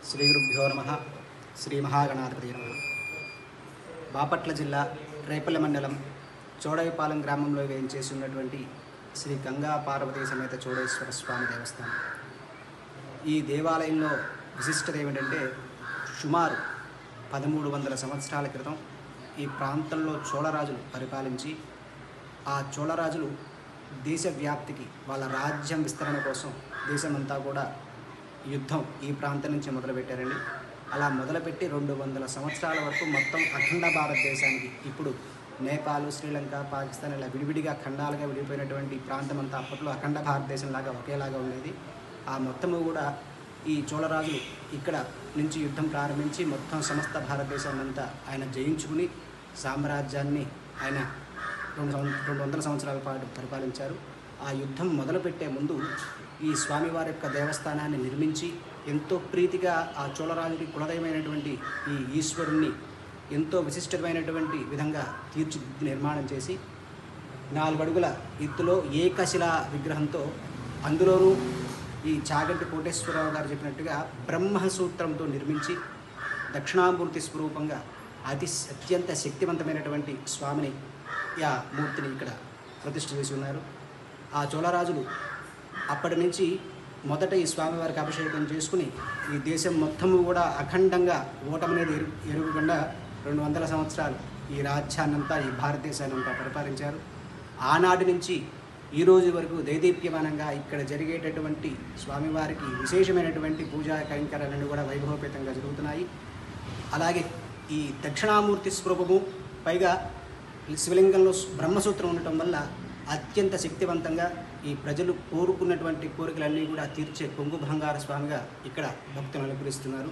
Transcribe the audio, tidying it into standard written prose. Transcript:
శ్రీ గురుభ్యో నమః. శ్రీ మహాగణాధిపతి నమః. బాపట్ల జిల్లా రేపల్లె మండలం చోడైపాలెం గ్రామంలో వేయించేసి ఉన్నటువంటి శ్రీ గంగా పార్వతీ సమేత చోడేశ్వర స్వామి దేవస్థానం. ఈ దేవాలయంలో విశిష్టత ఏమిటంటే సుమారు 1300 సంవత్సరాల క్రితం ఈ ప్రాంతంలో చోళరాజులు పరిపాలించి ఆ చోళరాజులు దేశవ్యాప్తికి వాళ్ళ రాజ్యం విస్తరణ కోసం దేశమంతా కూడా యుద్ధం ఈ ప్రాంతం నుంచి మొదలుపెట్టారండి. అలా మొదలుపెట్టి 200 సంవత్సరాల వరకు మొత్తం అఖండ భారతదేశానికి, ఇప్పుడు నేపాల్, శ్రీలంక, పాకిస్తాన్ ఇలా విడివిడిగా ఖండాలుగా విడిపోయినటువంటి ప్రాంతం అంతా అప్పట్లో అఖండ భారతదేశంలాగా ఒకేలాగా ఉండేది. ఆ మొత్తము కూడా ఈ చోళరాజులు ఇక్కడ నుంచి యుద్ధం ప్రారంభించి మొత్తం సమస్త భారతదేశాన్ని అంతా ఆయన జయించుకుని సామ్రాజ్యాన్ని ఆయన 200 సంవత్సరాల పాటు పరిపాలించారు. ఆ యుద్ధం మొదలుపెట్టే ముందు ఈ స్వామివారి యొక్క దేవస్థానాన్ని నిర్మించి ఎంతో ప్రీతిగా ఆ చోళరాజుడి కులదైమైనటువంటి ఈ ఈశ్వరుణ్ణి ఎంతో విశిష్టమైనటువంటి విధంగా తీర్చిదిద్ది నిర్మాణం చేసి 4 అడుగుల ఎత్తులో ఏకశిలా విగ్రహంతో, అందులోనూ ఈ చాగంటి కోటేశ్వరరావు గారు చెప్పినట్టుగా బ్రహ్మసూత్రంతో నిర్మించి దక్షిణామూర్తి స్వరూపంగా అత్యంత శక్తివంతమైనటువంటి స్వామిని, ఆ మూర్తిని ఇక్కడ ప్రతిష్ఠ చేసి ఉన్నారు. ఆ చోళరాజులు అప్పటి నుంచి మొదట ఈ స్వామివారికి అభిషేకం చేసుకుని ఈ దేశం మొత్తము కూడా అఖండంగా ఓటమనేది ఎరుగకుండా 200 సంవత్సరాలు ఈ రాజ్యాన్నంతా, ఈ భారతదేశాన్ని అంతా పరిపాలించారు. ఆనాటి నుంచి ఈ రోజు వరకు దేదీప్యమానంగా ఇక్కడ జరిగేటటువంటి స్వామివారికి విశేషమైనటువంటి పూజా కైంకర్యాలన్నీ కూడా వైభవపేతంగా జరుగుతున్నాయి. అలాగే ఈ దక్షిణామూర్తి స్వరూపము, పైగా శివలింగంలో బ్రహ్మసూత్రం ఉండటం వల్ల అత్యంత శక్తివంతంగా ఈ ప్రజలు కోరుకున్నటువంటి కోరికలన్నీ కూడా తీర్చే కొంగు బంగారు స్వామిగా ఇక్కడ భక్తులను అనుగ్రహిస్తున్నారు.